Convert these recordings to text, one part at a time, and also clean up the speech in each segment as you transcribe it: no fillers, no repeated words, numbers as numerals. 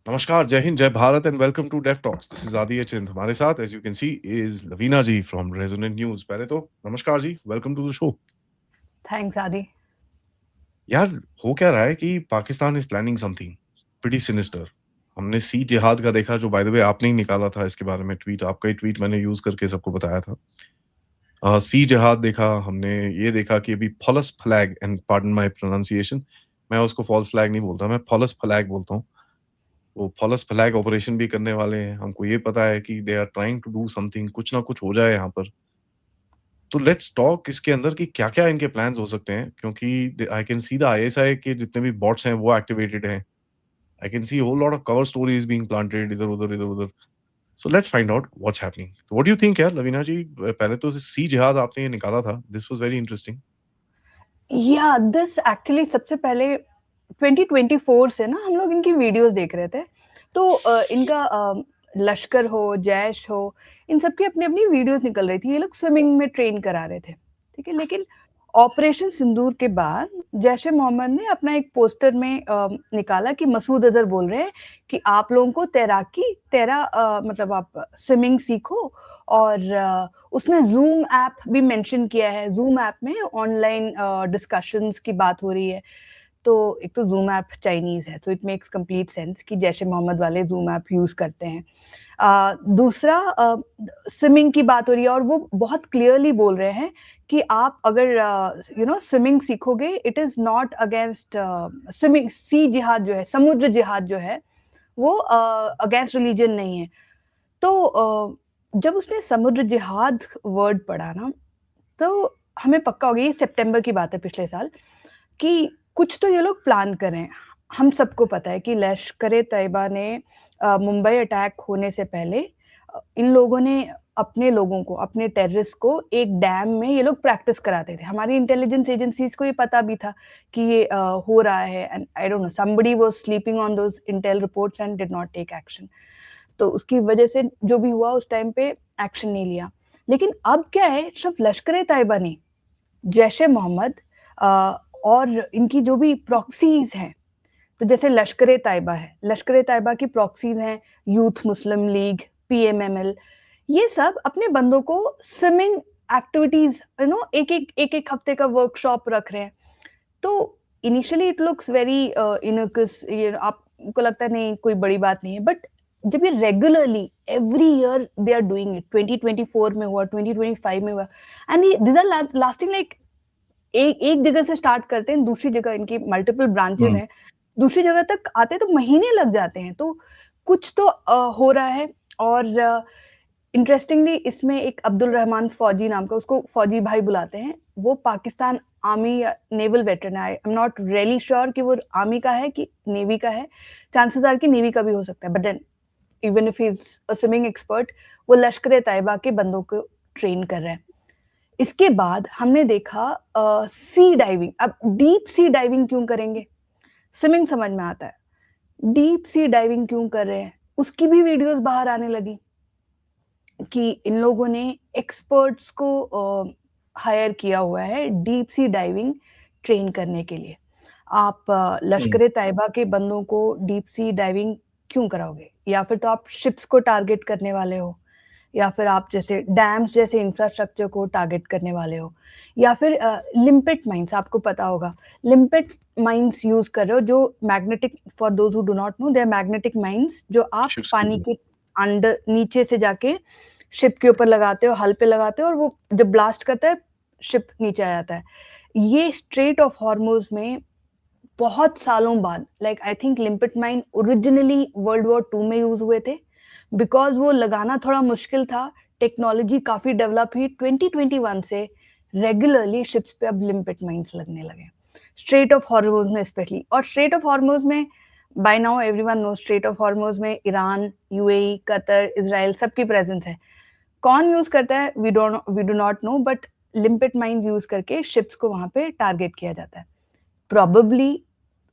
नमस्कार, जय हिंद, जय Bharat and welcome to Def Talks. This is Aadi Achint. हमारे साथ as you can see is Lavina ji from Resonant News. पहले तो नमस्कार जी, welcome to the show. Thanks Aadi. यार, हो क्या रहा है कि Pakistan is planning something pretty sinister. हमने सी जिहाद का देखा, जो बाय द वे आपने ही निकाला था इसके बारे में ट्वीट, आपका ही ट्वीट मैंने यूज़ करके सबको बताया था। सी जिहाद देखा हमने, ये देखा कि अभी false flag and pardon my pronunciation, मैं उसको फॉल्स फ्लैग नहीं बोलता, मैं फॉल्स फ्लैग बोलता हूँ। वो फॉल्स फ्लैग ऑपरेशन भी करने वाले हैं। हमको ये पता है कि they are trying to do something, कुछ ना कुछ हो जाए यहाँ पर। तो लेट्स टॉक इसके अंदर कि क्या-क्या इनके प्लान्स हो सकते हैं, क्योंकि I can see the ISI के जितने भी बॉट्स हैं वो एक्टिवेटेड हैं। I can see whole lot of cover stories being planted इधर-उधर, इधर-उधर। So let's find out what's happening. तो व्हाट डू यू थिंक यार लवीना जी? पहले तो सी जिहाद आपने ये निकाला था, दिस वाज़ वेरी इंटरेस्टिंग। या दिस एक्चुअली सबसे पहले 2024 से ना हम लोग इनकी वीडियोस देख रहे थे। तो इनका लश्कर हो, जैश हो, इन सब की अपनी-अपनी वीडियोस निकल रही थी। ये लोग स्विमिंग में ट्रेन करा रहे थे, ठीक है? लेकिन ऑपरेशन सिंदूर के बाद जैश-ए-मोहम्मद ने अपना एक पोस्टर में निकाला कि मसूद अज़हर बोल रहे हैं कि आप लोगों को मतलब आप स्विमिंग सीखो और उसमें ज़ूम ऐप भी मेंशन किया है। ज़ूम ऐप में ऑनलाइन डिस्कशंस की बात हो रही है। तो एक तो ज़ूम ऐप चाइनीज़ है, तो इट मेक्स कंप्लीट सेंस कि जैश-ए-मोहम्मद वाले ज़ूम ऐप यूज़ करते हैं। दूसरा स्विमिंग की बात हो रही है और वो बहुत क्लियरली बोल रहे हैं कि आप अगर स्विमिंग सीखोगे, it is not against swimming. Sea जिहाद जो है, समुद्र जिहाद जो है, वो अगेंस्ट रिलीजन नहीं है। तो जब उसने समुद्र जिहाद वर्ड पढ़ा ना, तो हमें पक्का हो गया, ये सितंबर की बात है पिछले साल, कि कुछ तो ये लोग प्लान कर रहे हैं। हम सबको पता है कि लश्कर-ए-तैयबा ने मुंबई अटैक होने से पहले इन लोगों ने अपने लोगों को, अपने टेररिस्ट को एक डैम में ये लोग प्रैक्टिस कराते थे। हमारी इंटेलिजेंस एजेंसीज़ को ये पता भी था कि ये हो रहा है and I don't know somebody was sleeping on those intel reports and did not take action. तो उसकी वजह से जो भी हुआ उस टाइम पे एक्शन नहीं लिया। लेकिन अब क्या है, सिर्फ लश्कर-ए-तैयबा नहीं, जैश-ए-मोहम्मद और इनकी जो भी प्रॉक्सीज़ हैं, तो जैसे लश्कर-ए-तैयबा है, लश्कर-ए-तैयबा की प्रॉक्सीज़ हैं यूथ मुस्लिम लीग, पीएमएमएल, ये सब अपने बंदों को स्विमिंग एक्टिविटीज़ एक-एक हफ्ते का वर्कशॉप रख रहे हैं। तो initially it looks very innocuous, ये आपको लगता है नहीं कोई बड़ी बात नहीं है, बट जब ये regularly every year they are doing it, 2024 में हुआ, 2025 में हुआ, एंड ये दीज आर लास्टिंग लाइक एक एक जगह से स्टार्ट करते हैं, दूसरी जगह इनकी मल्टीपल ब्रांचेस हुँ। हैं, दूसरी जगह तक आते तो महीने लग जाते हैं। तो कुछ तो हो रहा है। और इंटरेस्टिंगली इसमें एक अब्दुल रहमान फौजी नाम का, उसको फौजी भाई बुलाते हैं, वो पाकिस्तान आर्मी या नेवल वेटरन है। I am not really sure कि वो आर्मी का है कि नेवी का है, चांसेस आर कि नेवी का भी हो सकता है, but then even if he is a swimming expert, वो लश्कर ए तैयबा के बंदों को ट्रेन कर रहे हैं। इसके बाद हमने देखा सी डाइविंग। अब डीप सी डाइविंग क्यों करेंगे? स्विमिंग समझ में आता है, डीप सी डाइविंग क्यों कर रहे हैं? उसकी भी वीडियोस बाहर आने लगी कि इन लोगों ने एक्सपर्ट्स को हायर किया हुआ है डीप सी डाइविंग ट्रेन करने के लिए। आप हुँ। लश्कर-ए-तैयबा के बंदों को डीप सी डाइविंग क्यों कराओगे? या फिर तो आप शिप्स को टारगेट करने वाले हो, या फिर आप जैसे डैम्स जैसे इंफ्रास्ट्रक्चर को टारगेट करने वाले हो, या फिर लिम्पिट माइन्स, आपको पता होगा, लिम्पिट माइन्स यूज़ कर रहे हो, जो magnetic, for those who do not know, they are magnetic mines जो आप शिप्स के पानी ऊपर। के अंडर नीचे से जाके शिप के ऊपर लगाते हो, हल पे लगाते हो और वो जब ब्लास्ट करता है, शिप नीचे आ जाता है। ये स्ट्रेट ऑफ हॉर्मुज़ में बहुत सालों बाद, like I think limpet mine originally world war 2 में यूज़ हुए थे, बिकॉज़ वो लगाना थोड़ा मुश्किल था, टेक्नोलॉजी काफ़ी डेवलप हुई, 2021 से रेगुलरली शिप्स पे अब लिम्पिट माइन्स लगने लगे। स्ट्रेट ऑफ हॉर्मुज़ में स्पेशली, और स्ट्रेट ऑफ हॉर्मुज़ में by now everyone knows, strait of Hormuz में ईरान, यूएई, कतर, इज़राइल सबकी प्रेज़ेंस है। कौन यूज़ करता है we do not know, but limpet mines use करके शिप्स को वहाँ पे टारगेट किया जाता है। प्रोबेबली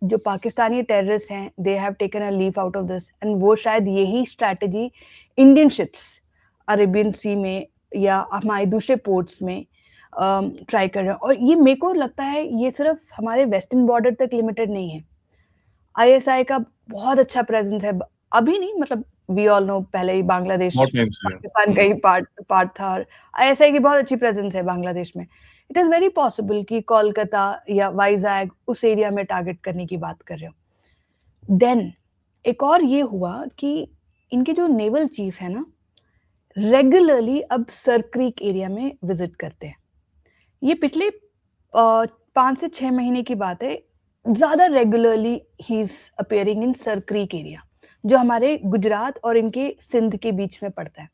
जो पाकिस्तानी टेररिस्ट हैं, they have taken a leaf out of this, and वो शायद यही स्ट्रैटेजी इंडियन शिप्स अरेबियन सी में या हमारे दूसरे पोर्ट्स में ट्राई कर रहे हैं। और ये मेरे को लगता है ये सिर्फ हमारे वेस्टर्न बॉर्डर तक लिमिटेड नहीं है। आईएसआई का बहुत अच्छा प्रेजेंस है अभी नहीं, मतलब वी ऑल नो पहले ही बांग्लादेश बहुत टाइम से। पाकिस्तान का ही पार्ट पार्ट था, और ऐसा है कि बहुत अच्छी प्रेजेंस है बांग्लादेश में। इट इज़ वेरी पॉसिबल कि कोलकाता या वाइज़ैग उस एरिया में टारगेट करने की बात कर रहे हो। देन एक और ये हुआ कि इनके जो नेवल चीफ है ना, रेगुलरली अब सर क्रीक एरिया में विजिट करते हैं। ये पिछले 5 से 6 महीने की बात है। ज़्यादा regularly he is appearing in sir creek area, जो हमारे गुजरात और इनके सिंध के बीच में पड़ता है।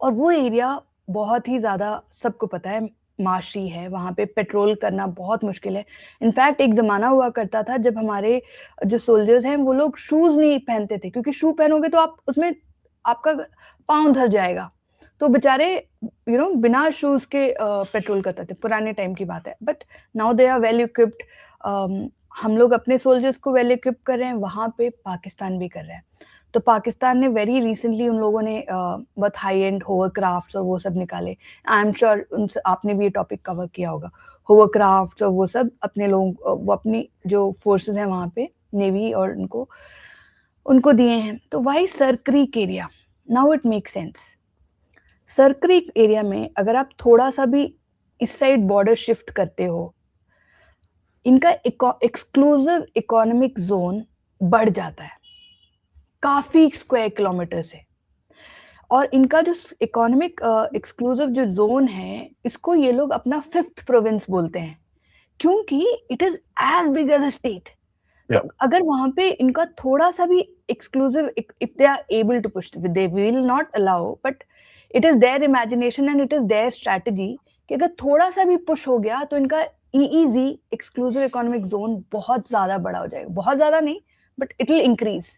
और वो एरिया बहुत ही ज़्यादा, सबको पता है, माशी है, वहाँ पे पेट्रोल करना बहुत मुश्किल है। इनफैक्ट एक ज़माना हुआ करता था जब हमारे जो सोल्जर्स हैं वो लोग शूज़ नहीं पहनते थे, क्योंकि शू पहनोगे तो आप उसमें आपका पाँव धँस जाएगा। तो बेचारे बिना शूज़ के पेट्रोल करते थे, पुराने टाइम की बात है। But now they are well equipped. हम लोग अपने सोल्जर्स को वेल इक्विप कर रहे हैं, वहाँ पे पाकिस्तान भी कर रहा है। तो पाकिस्तान ने वेरी रिसेंटली उन लोगों ने बहुत हाई एंड होवरक्राफ्ट्स और वो सब निकाले। आई एम श्योर आपने भी ये टॉपिक कवर किया होगा। होवरक्राफ्ट्स और वो सब अपने लोगों वो अपनी जो फोर्सेस हैं वहाँ पे, नेवी और उनको उनको दिए हैं। तो why sir creek area? Now it make sense. Sir creek area में अगर आप थोड़ा-सा भी इस साइड बॉर्डर शिफ्ट करते हो, इनका एक्सक्लूसिव इकोनॉमिक ज़ोन बढ़ जाता है, काफ़ी स्क्वायर किलोमीटर से। और इनका जो इकोनॉमिक एक्सक्लूसिव जो ज़ोन है, इसको ये लोग अपना 5th प्रोविंस बोलते हैं, क्योंकि it is as big as a state. तो या अगर वहाँ पे इनका थोड़ा-सा भी exclusive if they are able to push, they will not allow, but it is their imagination and it is their strategy कि अगर थोड़ा-सा भी पुश हो गया तो इनका ईईज़ी एक्सक्लूसिव इकोनॉमिक ज़ोन बहुत ज़्यादा बड़ा हो जाएगा। बहुत ज़्यादा नहीं, but it will increase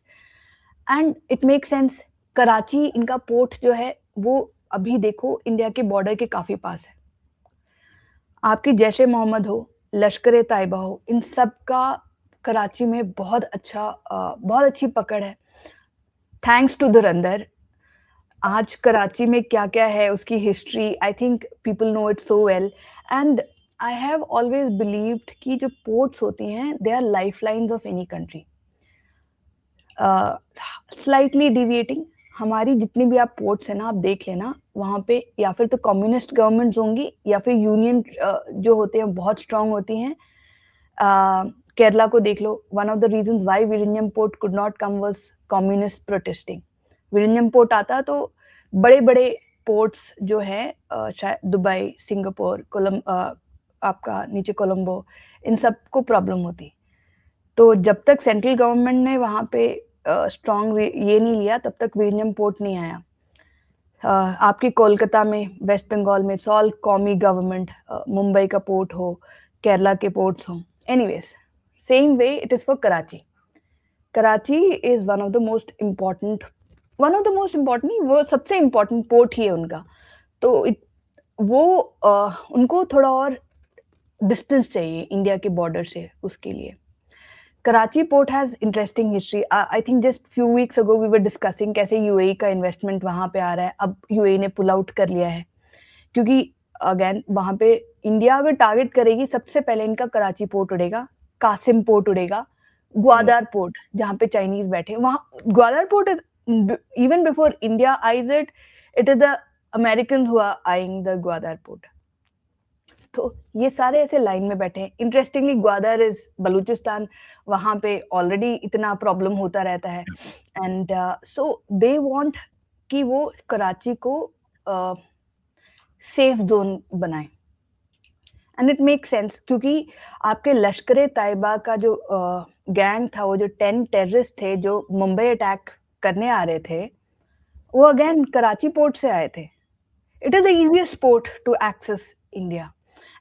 and it makes sense. Karachi इनका पोर्ट जो है वो अभी देखो इंडिया के बॉर्डर के काफ़ी पास है। आपकी जैश-ए-मोहम्मद हो, लश्कर-ए-तैयबा हो, इन सब का कराची में बहुत अच्छी पकड़ है। थैंक्स टू धुरंधर, आज कराची में क्या-क्या है उसकी history, I think people know it so well. And I have always believed कि जो पोर्ट्स होती हैं, they are lifelines of any country. Slightly deviating, हमारी जितनी भी आप पोर्ट्स हैं ना, आप देख लेना, वहाँ पे या फिर तो कम्युनिस्ट गवर्नमेंट्स होंगी या फिर यूनियन जो होते हैं बहुत स्ट्रांग होती हैं। केरला को देख लो, one of the reasons why William port could not come was communist protesting. William port आता तो बड़े-बड़े पोर्ट्स जो हैं शायद दुबई, सिंगापुर, आपका नीचे कोलंबो, इन सबको प्रॉब्लम होती। तो जब तक सेंट्रल गवर्नमेंट ने वहाँ पे स्ट्रॉन्ग ये नहीं लिया, तब तक विलियम पोर्ट नहीं आया। आपकी कोलकाता में, वेस्ट बंगाल में, इट्स ऑल कौमी गवर्नमेंट। मुंबई का पोर्ट हो, केरला के पोर्ट्स हों, anyways same way it is for Karachi. Karachi is one of the most important नहीं, वो सबसे इम्पोर्टेंट पोर्ट ही है उनका। तो वो उनको थोड़ा और डिस्टेंस चाहिए इंडिया के बॉर्डर से, उसके लिए। Karachi port has interesting history. I think just few weeks ago we were discussing कैसे यूएई का इन्वेस्टमेंट वहाँ पे आ रहा है। अब यूएई ने पुल आउट कर लिया है, क्योंकि अगेन वहाँ पे इंडिया अगर टारगेट करेगी, सबसे पहले इनका कराची पोर्ट उड़ेगा, कासिम पोर्ट उड़ेगा, ग्वादर पोर्ट जहाँ पे चाइनीज बैठे, वहाँ Gwadar port is even before India eyes it is the American who are eyeing the Gwadar port. तो ये सारे ऐसे लाइन में बैठे हैं। इंटरेस्टिंगली ग्वादर इज बलूचिस्तान, वहाँ पे ऑलरेडी इतना प्रॉब्लम होता रहता है। एंड सो दे वांट कि वो कराची को सेफ जोन बनाए। एंड इट मेक सेंस, क्योंकि आपके लश्कर-ए-तैयबा का जो गैंग था, वो जो 10 टेररिस्ट थे जो मुंबई अटैक करने आ रहे थे, वो अगेन कराची पोर्ट से आए थे। It is the easiest port to access India.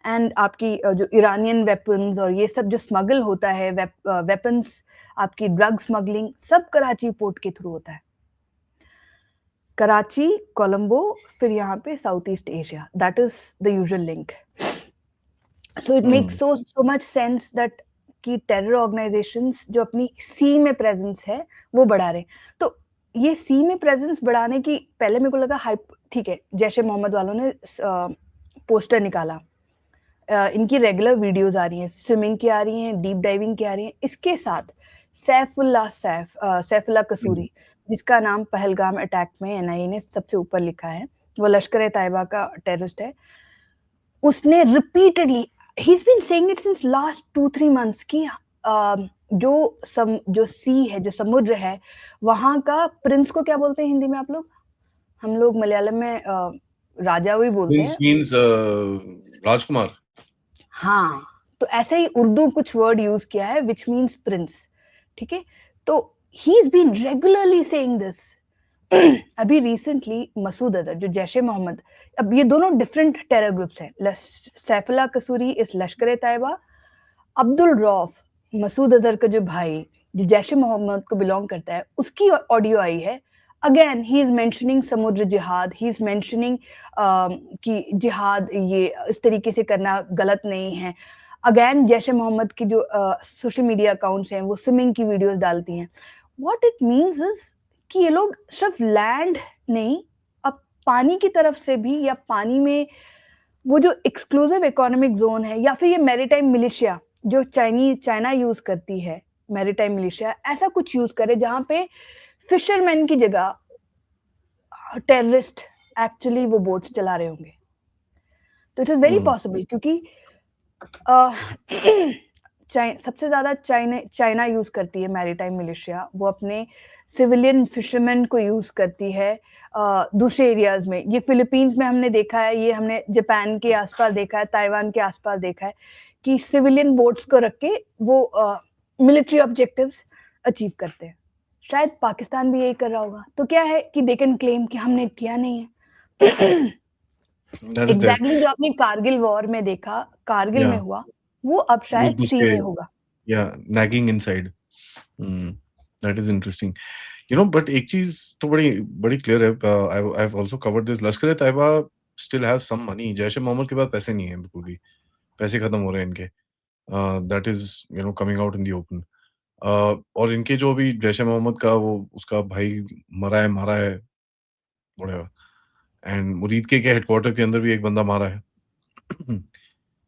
And आपकी जो ईरानियन वेपन्स और ये सब जो स्मगल होता है, वेपन्स, आपकी ड्रग स्मगलिंग, सब कराची पोर्ट के थ्रू होता है। कराची, कोलंबो, फिर यहाँ पे south east Asia, that is the usual link. So it makes so much sense that कि टेरर ऑर्गेनाइजेशंस जो अपनी सी में प्रेजेंस है वो बढ़ा रहे। तो ये सी में प्रेजेंस बढ़ाने की, पहले मेरे को लगा हाइप, ठीक है, जैश-ए-मोहम्मद वालों ने पोस्टर निकाला, इनकी रेगुलर वीडियोस आ रही हैं, स्विमिंग की आ रही हैं, डीप डाइविंग की आ रही हैं। इसके साथ सैफुल्लाह हुँ, कसूरी, जिसका नाम पहलगाम अटैक में एनआईए ने सबसे ऊपर लिखा है। वो लश्कर-ए-तैयबा का टेररिस्ट है। उसने repeatedly he is been saying it since last 2-3 months कि जो सी है, जो समुद्र है, वहाँ का प्रिंस को क्या बोलते हैं हिंदी में आप लोग? हम लोग मलयालम में राजा ही बोलते प्रिंस हैं। मीन्स राजकुमार। हाँ, तो ऐसे ही उर्दू कुछ वर्ड यूज़ किया है व्हिच मीन्स प्रिंस, ठीक है? तो he is been regularly saying this. अभी रिसेंटली मसूद अज़हर जो जैश-ए-मोहम्मद, अब ये दोनों डिफरेंट टेरर ग्रुप्स हैं। सैफुल्लाह कसूरी इज़ लश्कर-ए-तैयबा, अब्दुल रऊफ, मसूद अज़हर का जो भाई, जो जैश-ए-मोहम्मद को बिलॉन्ग करता है, उसकी ऑडियो आई है। अगेन ही इज़ मेंशनिंग समुद्र जिहाद, ही इज़ मेंशनिंग कि जिहाद ये इस तरीके से करना गलत नहीं है। अगेन जैश-ए-मोहम्मद की जो सोशल मीडिया अकाउंट्स हैं, वो स्विमिंग की वीडियोज़ डालती हैं। व्हाट इट मीन्स इज़ कि ये लोग सिर्फ लैंड नहीं, अब पानी की तरफ से भी, या पानी में वो जो एक्सक्लूसिव इकोनॉमिक ज़ोन है, या फिर ये मैरीटाइम मिलिशिया जो चाइना यूज़ करती है, मैरीटाइम मिलिशिया ऐसा कुछ यूज़ करे जहाँ पे फिशरमैन की जगह टेररिस्ट एक्चुअली वो बोट्स चला रहे होंगे। तो it is very hmm, possible, क्योंकि अ, सबसे ज़्यादा चाइना यूज़ करती है मैरीटाइम मिलिशिया। वो अपने सिविलियन फिशरमैन को यूज़ करती है दूसरे एरियाज़ में। ये फिलीपींस में हमने देखा है, ये हमने जापान के आस-पास देखा है, ताइवान के आस-पास देखा है कि सिविलियन बोट्स को रख के वो मिलिट्री ऑब्जेक्टिव्स अचीव करते हैं। शायद पाकिस्तान भी यही कर रहा होगा। तो क्या है कि दे कैन क्लेम कि हमने किया नहीं है। That is there. एग्ज़ैक्टली जो आपने कारगिल वॉर में देखा, कारगिल या में हुआ, वो अब शायद घुस-घुस सी के में होगा। या nagging inside. Hmm, that is interesting. You know but एक चीज़ तो बड़ी बड़ी क्लियर है। I have also covered this. Lashkar-e-Taiba still has some money. Jaish-e-Mohammed के पास पैसे नहीं हैं बिल्कुल भी। पैसे खत्म हो रहे हैं इनके। That is you know coming out in the open. और इनके जो अभी जैश-ए-मोहम्मद का वो उसका भाई मरा है, मारा है, व्हाटएवर, एंड मुरीद के हेडक्वार्टर के अंदर भी एक बंदा मारा है।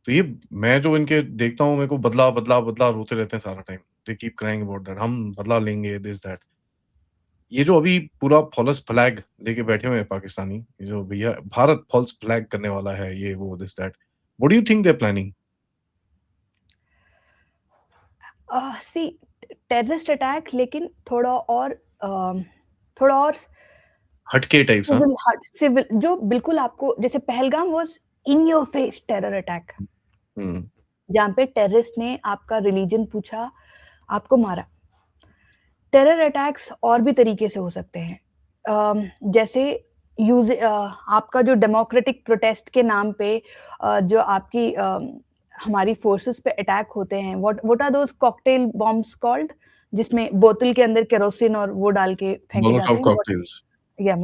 तो ये मैं जो इनके देखता हूँ, मेरे को बदला, बदला, बदला रोते रहते हैं सारा time. They keep crying about that, हम बदला लेंगे, दिस दैट। ये जो अभी पूरा फॉल्स फ्लैग लेके बैठे हुए हैं पाकिस्तानी, ये जो भैया भारत फॉल्स फ्लैग करने वाला है, ये वो this that. What do you think they are planning? See terrorist attack, लेकिन थोड़ा और हटके टाइप्स, हाँ? सिविल जो बिल्कुल आपको, जैसे Pahalgam was in your face terror attack, हुँ, जहाँ पे टेररिस्ट ने आपका रिलीजन पूछा, आपको मारा। टेरर अटैक्स और भी तरीके से हो सकते हैं। जैसे आपका जो डेमोक्रेटिक प्रोटेस्ट के नाम पे जो आपकी हमारी फोर्सेस पे अटैक होते हैं, what are those cocktail bombs called? जिसमें बोतल के अंदर केरोसिन और वो डाल के फेंके मोलोटोव जाते हैं, कॉकटेल्स। या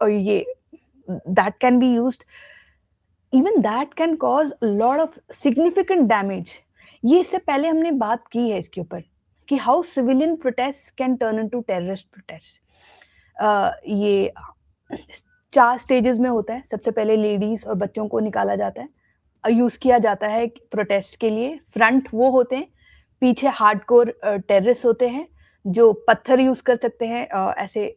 ये that can be used, even that can cause a lot of significant damage. ये इससे पहले हमने बात की है इसके ऊपर कि how civilian protest can turn into terrorist protest. ये 4 स्टेजेस में होता है। सबसे पहले लेडीज़ और बच्चों को निकाला जाता है, यूज़ किया जाता है प्रोटेस्ट के लिए। फ्रंट वो होते हैं, पीछे हार्डकोर टेररिस्ट होते हैं, जो पत्थर यूज़ कर सकते हैं, ऐसे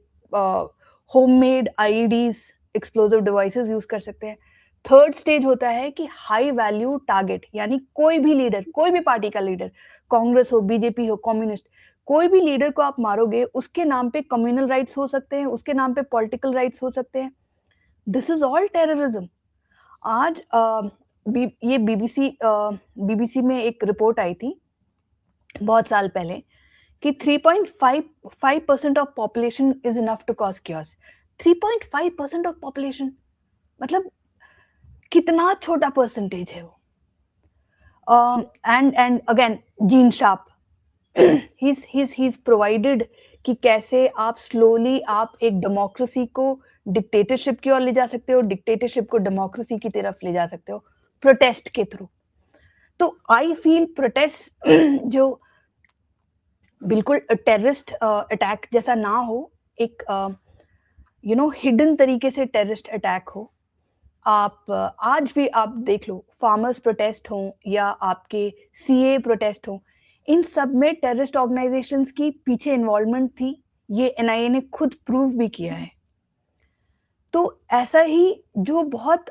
होममेड आईईडीज़, एक्सप्लोसिव डिवाइसेस यूज़ कर सकते हैं। थर्ड स्टेज होता है कि हाई वैल्यू टारगेट, यानी कोई भी लीडर, कोई भी पार्टी का लीडर, कांग्रेस हो, बीजेपी हो, कम्युनिस्ट, कोई भी लीडर को आप मारोगे, उसके नाम पे कम्युनल राइट्स हो सकते हैं, उसके नाम पे पॉलिटिकल राइट्स हो सकते हैं। This is all terrorism. आज ये बीबीसी में एक रिपोर्ट आई थी बहुत साल पहले कि 3.55% of population is enough to cause chaos। 3.5% of population, मतलब कितना छोटा परसेंटेज है वो। And again Gene Sharp, he's provided कि कैसे आप स्लोली आप एक डेमोक्रेसी को डिक्टेटरशिप की ओर ले जा सकते हो, डिक्टेटरशिप को डेमोक्रेसी की तरफ ले जा सकते हो प्रोटेस्ट के थ्रू। तो आई फील प्रोटेस्ट जो बिल्कुल टेररिस्ट अटैक जैसा ना हो, एक हिडन तरीके से टेररिस्ट अटैक हो। आप आज भी आप देख लो, फार्मर्स प्रोटेस्ट हों या आपके सीए प्रोटेस्ट हों, इन सब में टेररिस्ट ऑर्गेनाइजेशंस की पीछे इन्वॉल्वमेंट थी, ये एनआईए ने खुद प्रूव भी किया है। तो ऐसा ही जो बहुत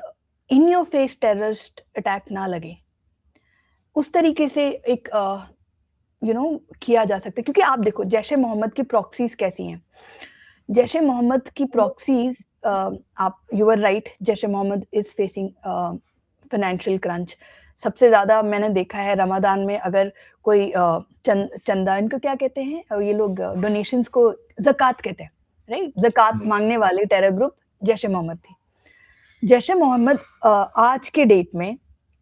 इन योर फेस टेररिस्ट अटैक ना लगे, उस तरीके से एक किया जा सकता है। क्योंकि आप देखो जैश ए मोहम्मद की प्रॉक्सीज कैसी हैं। जैश ए मोहम्मद की प्रॉक्सीज, आप you are right, Jaish e Mohammed is facing financial crunch. सबसे ज़्यादा मैंने देखा है रमज़ान में, अगर कोई चंदा, इनको क्या कहते हैं ये लोग, डोनेशंस को ज़कात कहते हैं, राइट? ज़कात मांगने वाले टेरर ग्रुप जैश ए मोहम्मद थी। जैश ए मोहम्मद आज के डेट में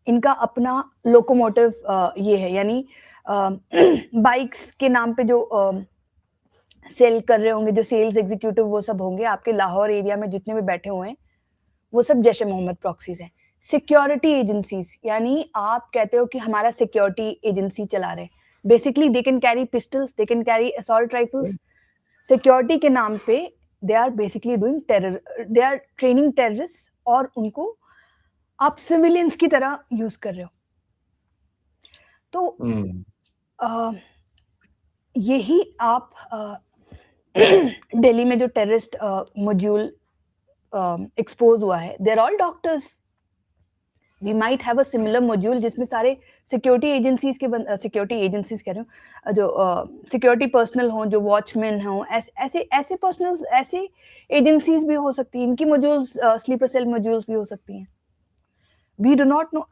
इनका अपना लोकोमोटिव ये है, यानी बाइक्स के नाम पे जो सेल कर रहे होंगे, जो सेल्स एग्जीक्यूटिव वो सब होंगे आपके लाहौर एरिया में जितने भी बैठे हुए हैं, वो सब जैश ए मोहम्मद प्रॉक्सीज हैं। सिक्योरिटी एजेंसीज, यानी आप कहते हो कि हमारा सिक्योरिटी एजेंसी चला रहे, basically they can carry pistols, they can carry assault rifles. Security के नाम पे they are basically doing terror, they are training terrorist, और उनको आप सिविलियंस की तरह यूज कर रहे हो। तो यही आप दिल्ली में जो टेररिस्ट मॉड्यूल एक्सपोज हुआ है, there all doctors. We might have a similar module जिसमें सारे सिक्योरिटी एजेंसीज के सिक्योरिटी एजेंसीज कह रहे हूँ, जो सिक्योरिटी पर्सनल हों, जो वॉचमैन हों, ऐसे पर्सनल, ऐसे एजेंसीज भी हो सकती हैं। इनकी मॉड्यूल्स स्लीपर सेल मॉड्यूल्स भी हो सकती हैं। We do not know,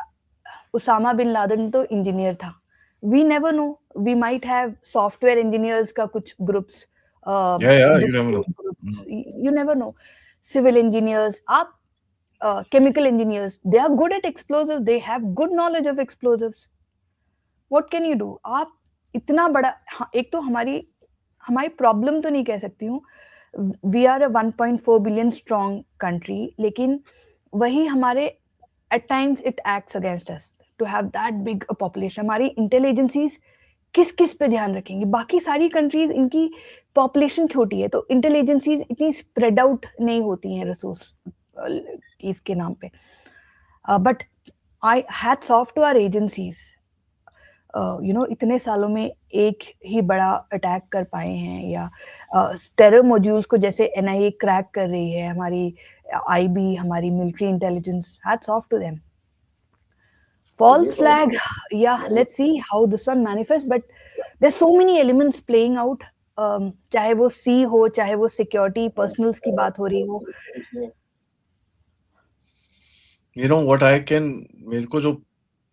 Osama bin Laden तो इंजीनियर था, we never know, we might have software engineers का कुछ groups, you never know. you never know, civil engineers, आप chemical engineers, they are good at explosives, they have good knowledge of explosives. What can you do? आप इतना बड़ा, एक तो हमारी problem तो नहीं कह सकती हूँ, we are a 1.4 billion strong country, लेकिन वही हमारे at times it acts against us to have that big a population. हमारी इंटेलिजेंसीज किस पे ध्यान रखेंगी? बाकी सारी कंट्रीज, इनकी पॉपुलेशन छोटी है, तो इंटेलिजेंसीज इतनी स्प्रेड आउट नहीं होती हैं रिसोर्स इसके नाम पे। But I hats off to our agencies, इतने सालों में एक ही बड़ा अटैक कर पाए हैं, या टेरर मॉड्यूल्स को जैसे एनआईए क्रैक कर रही है, हमारी आईबी, हमारी military intelligence, hats off to them. False flag, yeah, let's see how this one manifests, but there's so many elements playing out, चाहे वो सी हो, चाहे वो सिक्योरिटी पर्सनल्स की बात हो रही हो। You know what I can, मेरे को जो,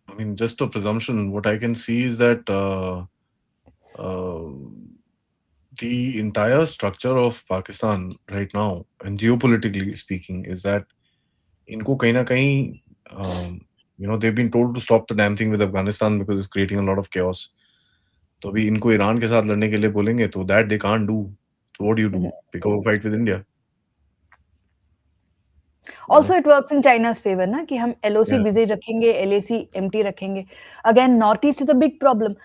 I mean, just a presumption, what I can see is that the entire structure of Pakistan right now, and geopolitically speaking, is that इनको कहीं ना कहीं, they've been told to stop the damn thing with Afghanistan because it's creating a lot of chaos. तो अभी इनको Iran के साथ लड़ने के लिए बोलेंगे तो that they can't do. So what do? Pick up a fight with India. Also it works in China's favor ना, कि हम LOC busy रखेंगे, LAC empty रखेंगे। Again, North East is a big problem.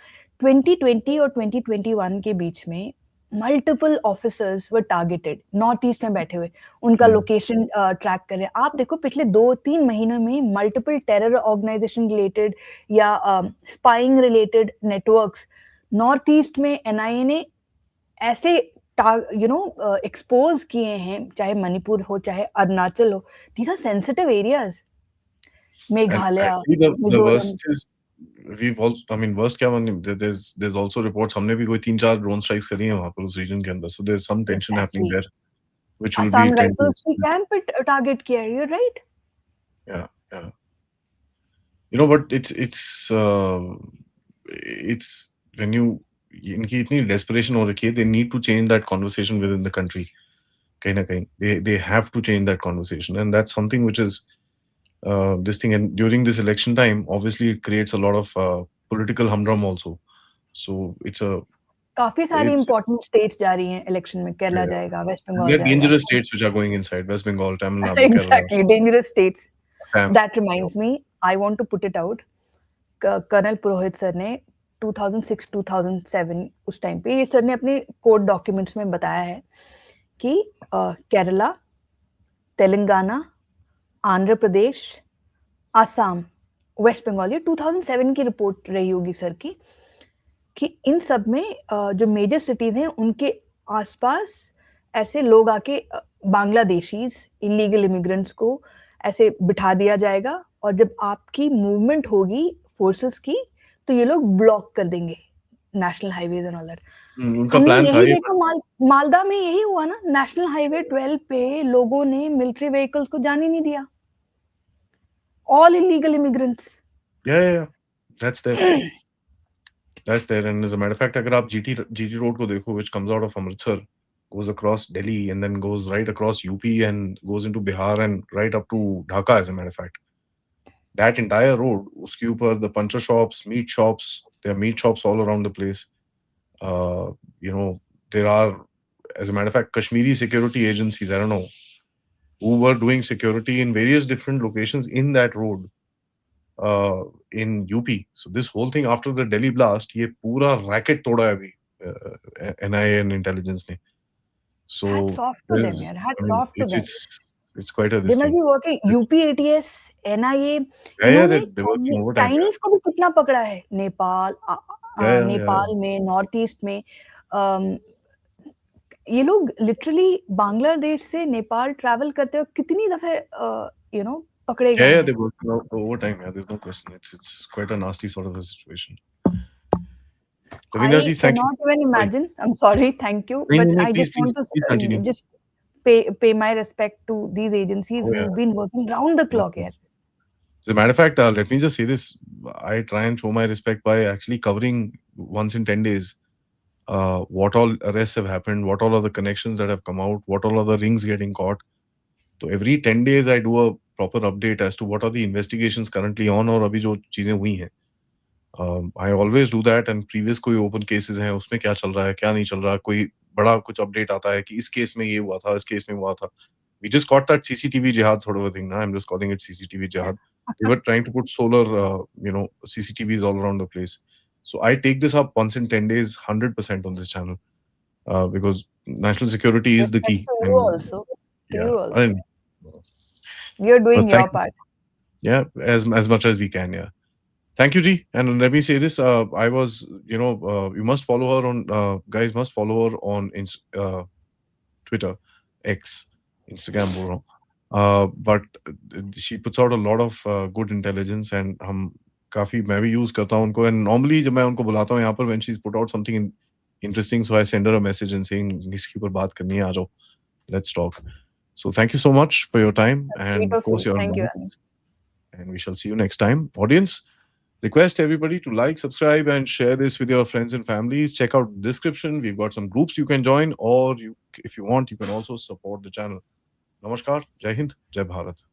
2020 और 2021 के बीच में मल्टीपल ऑफिसर्स वर targeted, north east में बैठे हुए, उनका लोकेशन ट्रैक कर रहे हैं। आप देखो पिछले 2-3 महीनों में मल्टीपल टेरर ऑर्गेनाइजेशन रिलेटेड या spying related networks north east में एनआईए ने ऐसे एक्सपोज किए हैं, चाहे मणिपुर हो, चाहे अरुणाचल हो। These are sensitive areas, Meghalaya, Mizoram. We've also, I mean, worst क्या मानी, there's also reports, हमने भी कोई 3-4 ड्रोन स्ट्राइक्स करी हैं वहाँ पर उस रीजन के अंदर, so there's some tension happening there, which will be Assam rifles की कैंप पे टारगेट किया है, you're right. Yeah. But it's when you, इनकी इतनी desperation हो रखी है, they need to change that conversation within the country. कहीं ना कहीं they have to change that conversation, and that's something which is this thing. And during this election time, obviously it creates a lot of political humdrum also. So it's a, काफी सारी important states जा रही हैं election में, केरला जाएगा, waste Bengal they're जाएगा। dangerous states which are going inside, West Bengal, Tamil Nadu, Exactly, dangerous states. Kerala. That reminds me, I want to put it out. Colonel Purohit sir ने 2006-2007 उस टाइम पे, ये सर ने अपने कोर्ट डॉक्यूमेंट्स में बताया है कि केरला, तेलंगाना, आंध्र प्रदेश, आसाम, वेस्ट बंगाल, ये 2007 की रिपोर्ट रही होगी सर की, कि इन सब में जो मेजर सिटीज़ हैं उनके आस-पास ऐसे लोग आके बांग्लादेशीज़, इल्लीगल इमिग्रेंट्स को ऐसे बिठा दिया जाएगा और जब आपकी मूवमेंट होगी फ़ोर्सेस की, तो ये लोग ब्लॉक कर देंगे national highways and all that. उनका हमने प्लान था यही ये। देखा मालदा में यही हुआ ना, नेशनल हाईवे 12 पे लोगों ने मिलिट्री व्हीकल्स को जाने नहीं दिया। All illegal immigrants. या that's there and as a matter of fact अगर आप जीटी रोड को देखो which comes out of Amritsar, goes across Delhi and then goes right across UP and goes into Bihar and right up to Dhaka as a matter of fact. That entire road, उसके ऊपर the puncher shops, meat shops, there are meat shops all around the place. You know, there are, as a matter of fact, Kashmiri security agencies, I don't know, who were doing security in various different locations in that road in UP. So this whole thing after the Delhi blast, ये पूरा racket तोड़ा है अभी NIA and intelligence ने. So Hats off to them, there's, yaar. I Hats mean, off to them. it's quite a They this must thing. be working. UP ATS, NIA, Yeah, इन्होंने they're working overtime. Chinese को भी कितना पकड़ा है Nepal Yeah. Nepal में north east में अम, ये लोग लिटरली बांग्लादेश से नेपाल ट्रैवल करते वक्त कितनी दफे पकड़े गए Yeah, हैं. they're working overtime. Yeah, there's no question. It's quite a nasty sort of a situation. Ravina ji, I thank you. cannot even Sorry. imagine. I'm sorry, thank you, but I Please, just want to please continue. just pay my respect to these agencies Oh, yeah. who've been working round the clock here. As a matter of fact, let me just say this. I try and show my respect by actually covering once in 10 days what all arrests have happened, what all are the connections that have come out, what all are the rings getting caught. So every 10 days, I do a proper update as to what are the investigations currently on और अभी जो चीजें हुई हैं. I always do that and previous कोई open cases हैं उसमें क्या चल रहा है क्या नहीं चल रहा कोई बड़ा कुछ update आता है कि इस केस में ये हुआ था इस केस में हुआ था. We just got that CCTV jihad sort of a thing. Now I'm just calling it CCTV jihad. They were trying to put solar, CCTVs all around the place. So I take this up once in 10 days, 100% on this channel because national security is the key. Respect to you And also. To yeah, you I also. mean, You're doing but your thank you. part. Yeah, as much as we can. Yeah. Thank you, G. And let me say this: I was, you must follow her on. Guys must follow her on Twitter, X, Instagram, बोल रहा हूँ. But she puts out a lot of good intelligence, and हम काफी मैं भी use करता हूँ उनको. And normally जब मैं उनको बुलाता हूँ यहाँ पर when she's put out something interesting, so I send her a message and saying इसके ऊपर बात करनी है आ जाओ, let's talk. So thank you so much for your time, That's and sweet of of course you. your Thank you, Anand. analysis. And we shall see you next time, audience. Request everybody to like, subscribe, and share this with your friends and families. Check out the description. We've got some groups you can join, or if you want, you can also support the channel. Namaskar, Jai Hind, Jai Bharat.